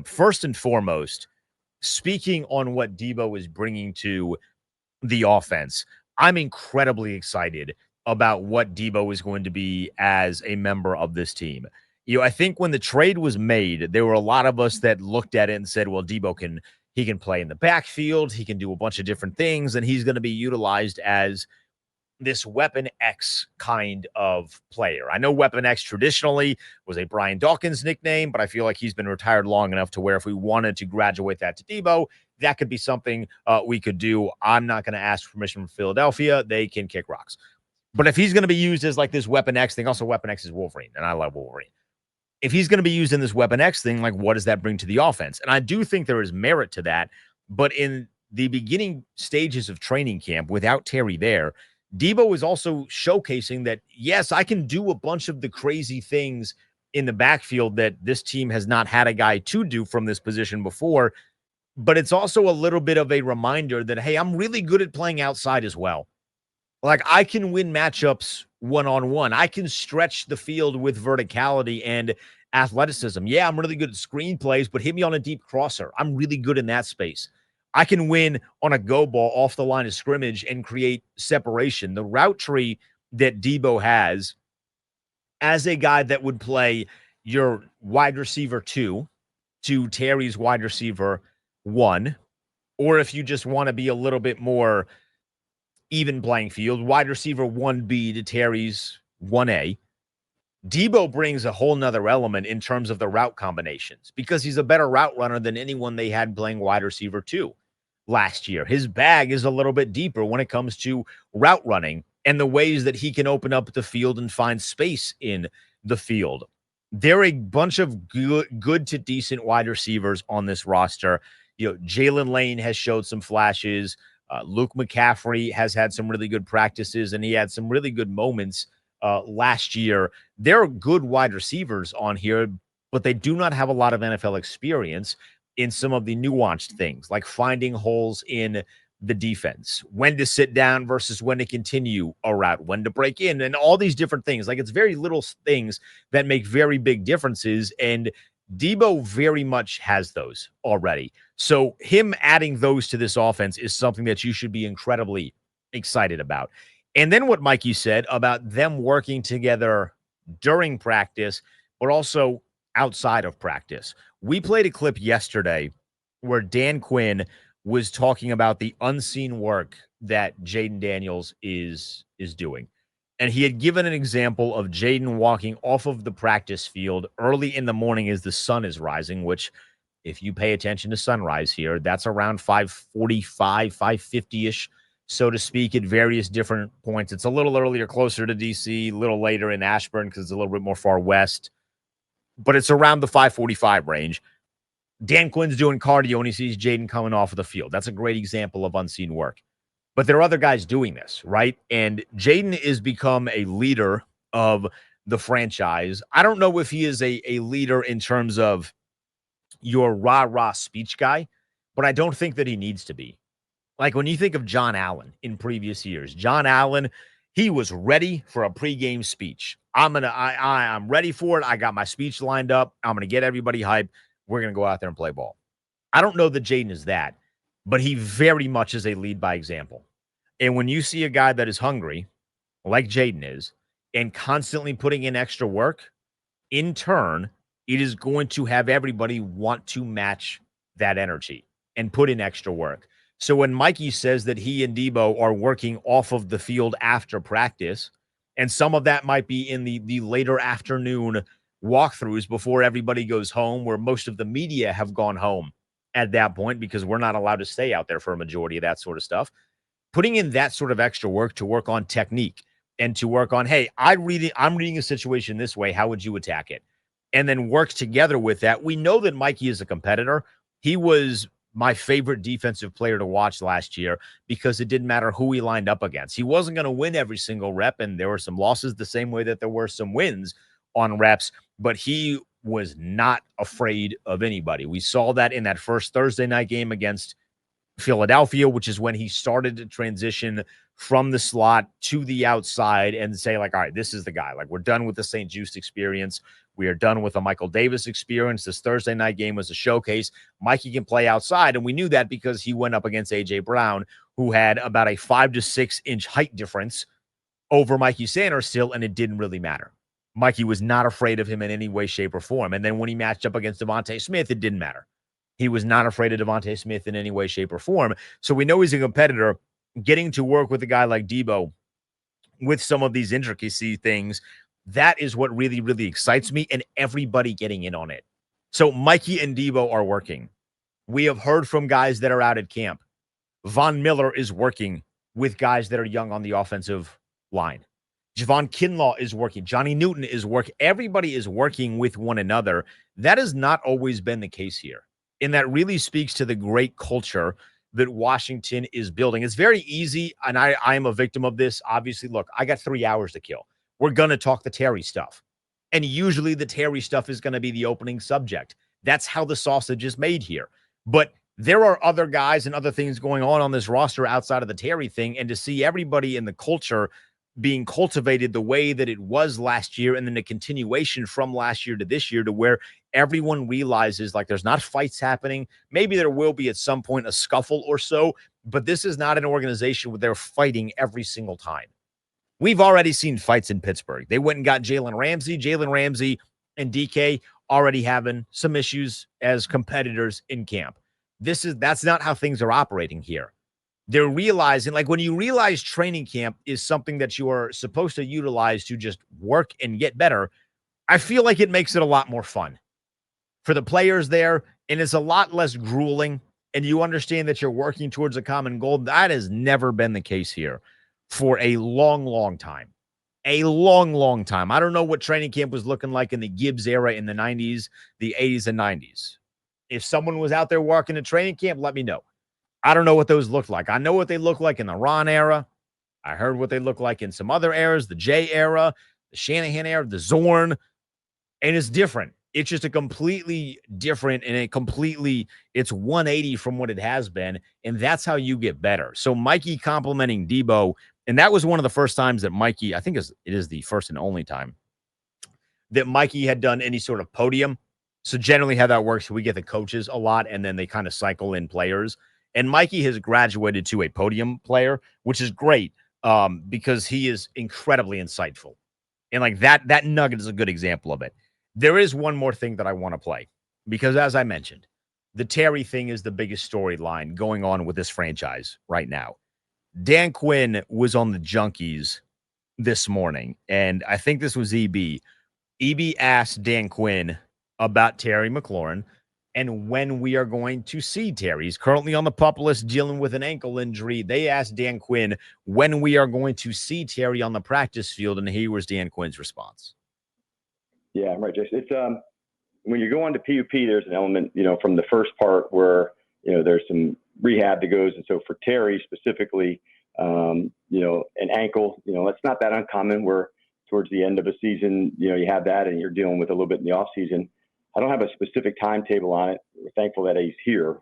First and foremost, speaking on what Debo is bringing to the offense, I'm incredibly excited about what Debo is going to be as a member of this team. I think when the trade was made, there were a lot of us that looked at it and said, well, Debo can play in the backfield, he can do a bunch of different things, and he's going to be utilized as this Weapon X kind of player. I know Weapon X traditionally was a Brian Dawkins nickname, but I feel like he's been retired long enough to where if we wanted to graduate that to Debo, that could be something we could do. I'm not going to ask permission from Philadelphia. They can kick rocks. But if he's going to be used as like this Weapon X thing, also Weapon X is Wolverine, and I love Wolverine. If he's going to be used in this Weapon X thing, like what does that bring to the offense? And I do think there is merit to that. But in the beginning stages of training camp, without Terry there, Debo is also showcasing that, yes, I can do a bunch of the crazy things in the backfield that this team has not had a guy to do from this position before. But it's also a little bit of a reminder that, hey, I'm really good at playing outside as well. Like I can win matchups one-on-one. I can stretch the field with verticality and athleticism. Yeah, I'm really good at screen plays, but hit me on a deep crosser. I'm really good in that space. I can win on a go ball off the line of scrimmage and create separation. The route tree that Debo has as a guy that would play your wide receiver 2 to Terry's wide receiver 1, or if you just want to be a little bit more even playing field, wide receiver 1B to Terry's 1A. Debo brings a whole nother element in terms of the route combinations because he's a better route runner than anyone they had playing wide receiver 2 last year. His bag is a little bit deeper when it comes to route running and the ways that he can open up the field and find space in the field. There are a bunch of good to decent wide receivers on this roster. Jalen Lane has showed some flashes. Luke McCaffrey has had some really good practices, and he had some really good moments last year. There are good wide receivers on here, but they do not have a lot of NFL experience in some of the nuanced things, like finding holes in the defense, when to sit down versus when to continue a route, when to break in, and all these different things. Like it's very little things that make very big differences, and Debo very much has those already. So him adding those to this offense is something that you should be incredibly excited about. And then what Mikey said about them working together during practice, but also outside of practice. We played a clip yesterday where Dan Quinn was talking about the unseen work that Jaden Daniels is doing. And he had given an example of Jaden walking off of the practice field early in the morning as the sun is rising, which if you pay attention to sunrise here, that's around 5:45, 5:50-ish, so to speak, at various different points. It's a little earlier, closer to DC, a little later in Ashburn because it's a little bit more far west. But it's around the 5:45 range. Dan Quinn's doing cardio and he sees Jaden coming off of the field. That's a great example of unseen work. But there are other guys doing this, right? And Jaden is become a leader of the franchise. I don't know if he is a leader in terms of your rah-rah speech guy, but I don't think that he needs to be. Like when you think of John Allen in previous years, John Allen, he was ready for a pregame speech. I'm ready for it. I got my speech lined up. I'm going to get everybody hyped. We're going to go out there and play ball. I don't know that Jaden is that, but he very much is a lead by example. And when you see a guy that is hungry, like Jaden is, and constantly putting in extra work, in turn, it is going to have everybody want to match that energy and put in extra work. So when Mikey says that he and Debo are working off of the field after practice, and some of that might be in the later afternoon walkthroughs before everybody goes home, where most of the media have gone home at that point because we're not allowed to stay out there for a majority of that sort of stuff. Putting in that sort of extra work to work on technique and to work on, hey, I'm reading a situation this way. How would you attack it? And then work together with that. We know that Mikey is a competitor. He was my favorite defensive player to watch last year because it didn't matter who he lined up against. He wasn't going to win every single rep, and there were some losses the same way that there were some wins on reps, but he was not afraid of anybody. We saw that in that first Thursday night game against Philadelphia, which is when he started to transition from the slot to the outside and say, like, all right, this is the guy. Like, we're done with the St. Juice experience. We are done with the Michael Davis experience. This Thursday night game was a showcase. Mikey can play outside, and we knew that because he went up against A.J. Brown, who had about a 5 to 6 inch height difference over Mikey Sainristil, and it didn't really matter. Mikey was not afraid of him in any way, shape, or form. And then when he matched up against Devontae Smith, it didn't matter. He was not afraid of Devontae Smith in any way, shape, or form. So we know he's a competitor. Getting to work with a guy like Debo with some of these intricacy things, that is what really, really excites me, and everybody getting in on it. So Mikey and Debo are working. We have heard from guys that are out at camp. Von Miller is working with guys that are young on the offensive line. Javon Kinlaw is working. Johnny Newton is working. Everybody is working with one another. That has not always been the case here. And that really speaks to the great culture that Washington is building. It's very easy, and I am a victim of this. Obviously, look, I got 3 hours to kill. We're going to talk the Terry stuff. And usually the Terry stuff is going to be the opening subject. That's how the sausage is made here. But there are other guys and other things going on this roster outside of the Terry thing, and to see everybody in the culture being cultivated the way that it was last year, and then a continuation from last year to this year, to where everyone realizes like there's not fights happening. Maybe there will be at some point a scuffle or so, but this is not an organization where they're fighting every single time. We've already seen fights in Pittsburgh. They went and got Jalen Ramsey. Jalen Ramsey and DK already having some issues as competitors in camp. That's not how things are operating here. They're realizing, like, when you realize training camp is something that you are supposed to utilize to just work and get better, I feel like it makes it a lot more fun for the players there, and it's a lot less grueling, and you understand that you're working towards a common goal. That has never been the case here for a long, long time. A long, long time. I don't know what training camp was looking like in the Gibbs era in the 90s, the 80s and 90s. If someone was out there working at training camp, let me know. I don't know what those look like. I know what they look like in the Ron era. I heard what they look like in some other eras, the Jay era, the Shanahan era, the Zorn, and it's different. It's just a completely different, and it's 180 from what it has been, and that's how you get better. So Mikey complimenting Debo, and that was one of the first times that Mikey, I think it is the first and only time that Mikey had done any sort of podium. So generally how that works, we get the coaches a lot, and then they kind of cycle in players. And Mikey has graduated to a podium player, which is great because he is incredibly insightful. And like that nugget is a good example of it. There is one more thing that I want to play because, as I mentioned, the Terry thing is the biggest storyline going on with this franchise right now. Dan Quinn was on the Junkies this morning, and I think this was EB. EB asked Dan Quinn about Terry McLaurin and when we are going to see Terry. He's currently on the PUP list dealing with an ankle injury. They asked Dan Quinn when we are going to see Terry on the practice field, and here was Dan Quinn's response. Yeah, I'm right, Jason. It's when you go on to PUP, there's an element, from the first part where, there's some rehab that goes. And so for Terry specifically, an ankle, it's not that uncommon where towards the end of a season, you have that and you're dealing with a little bit in the off season. I don't have a specific timetable on it. We're thankful that he's here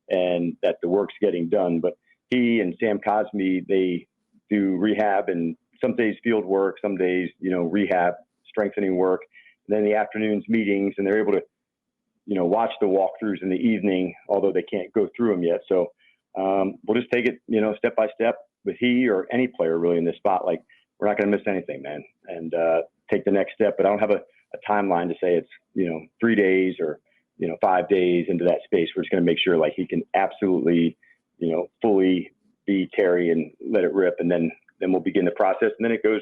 and that the work's getting done. But he and Sam Cosme, they do rehab and some days field work, some days, rehab, strengthening work, and then the afternoons meetings, and they're able to, watch the walkthroughs in the evening, although they can't go through them yet. So we'll just take it, step by step with he or any player really in this spot. Like, we're not going to miss anything, man, and take the next step. But I don't have a timeline to say it's, 3 days or, 5 days into that space. We're just going to make sure like he can absolutely, fully be Terry and let it rip. And then we'll begin the process. And then it goes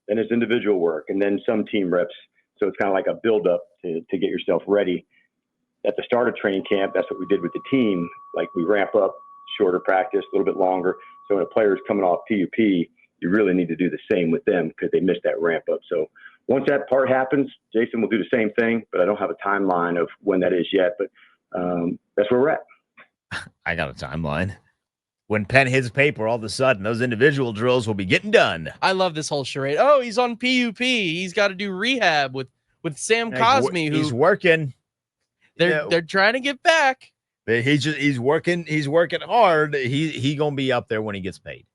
then it's individual work and then some team reps. So it's kind of like a build up to get yourself ready. At the start of training camp, that's what we did with the team. Like, we ramp up, shorter practice, a little bit longer. So when a player's coming off PUP, you really need to do the same with them because they missed that ramp up. So once that part happens, Jason will do the same thing, but I don't have a timeline of when that is yet. But that's where we're at. I got a timeline. When pen hits paper, all of a sudden, those individual drills will be getting done. I love this whole charade. Oh, he's on PUP. He's got to do rehab with Sam Cosme. He's working. They're trying to get back. He's working hard. He gonna be up there when he gets paid.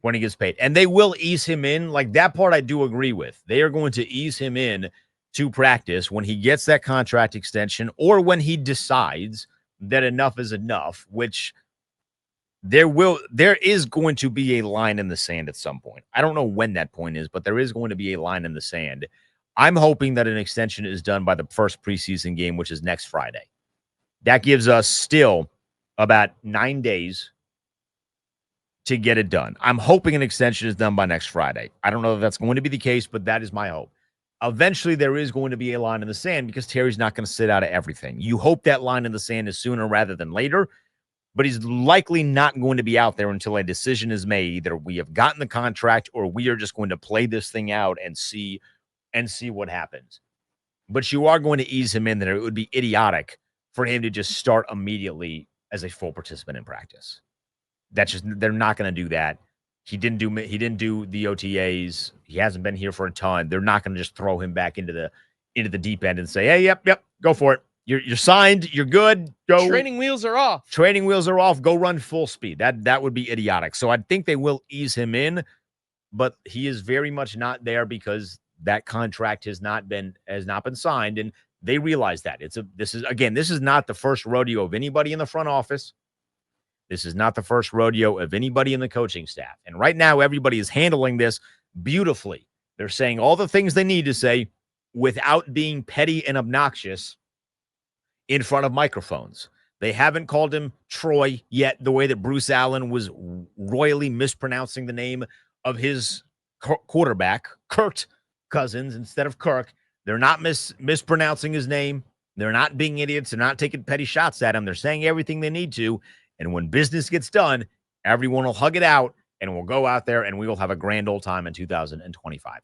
And they will ease him in. Like, that part I do agree with. They are going to ease him in to practice when he gets that contract extension or when he decides that enough is enough, which there is going to be a line in the sand at some point. I don't know when that point is, but there is going to be a line in the sand. I'm hoping that an extension is done by the first preseason game, which is next Friday. That gives us still about 9 days to get it done. I'm hoping an extension is done by next Friday. I don't know if that's going to be the case, but that is my hope. Eventually, there is going to be a line in the sand because Terry's not going to sit out of everything. You hope that line in the sand is sooner rather than later, but he's likely not going to be out there until a decision is made. Either we have gotten the contract or we are just going to play this thing out and see what happens. But you are going to ease him in there. It would be idiotic for him to just start immediately as a full participant in practice. They're not going to do that. He didn't do the OTAs. He hasn't been here for a ton. They're not going to just throw him back into the deep end and say, "Hey, yep, go for it. You're signed. You're good. Go." Training wheels are off. Training wheels are off. Go run full speed. That would be idiotic. So I think they will ease him in, but he is very much not there because that contract has not been signed, and they realize that. This is not the first rodeo of anybody in the front office. This is not the first rodeo of anybody in the coaching staff. And right now, everybody is handling this beautifully. They're saying all the things they need to say without being petty and obnoxious in front of microphones. They haven't called him Troy yet, the way that Bruce Allen was royally mispronouncing the name of his quarterback, Kirk Cousins, instead of Kirk. They're not mispronouncing his name. They're not being idiots. They're not taking petty shots at him. They're saying everything they need to. And when business gets done, everyone will hug it out and we'll go out there and we will have a grand old time in 2025.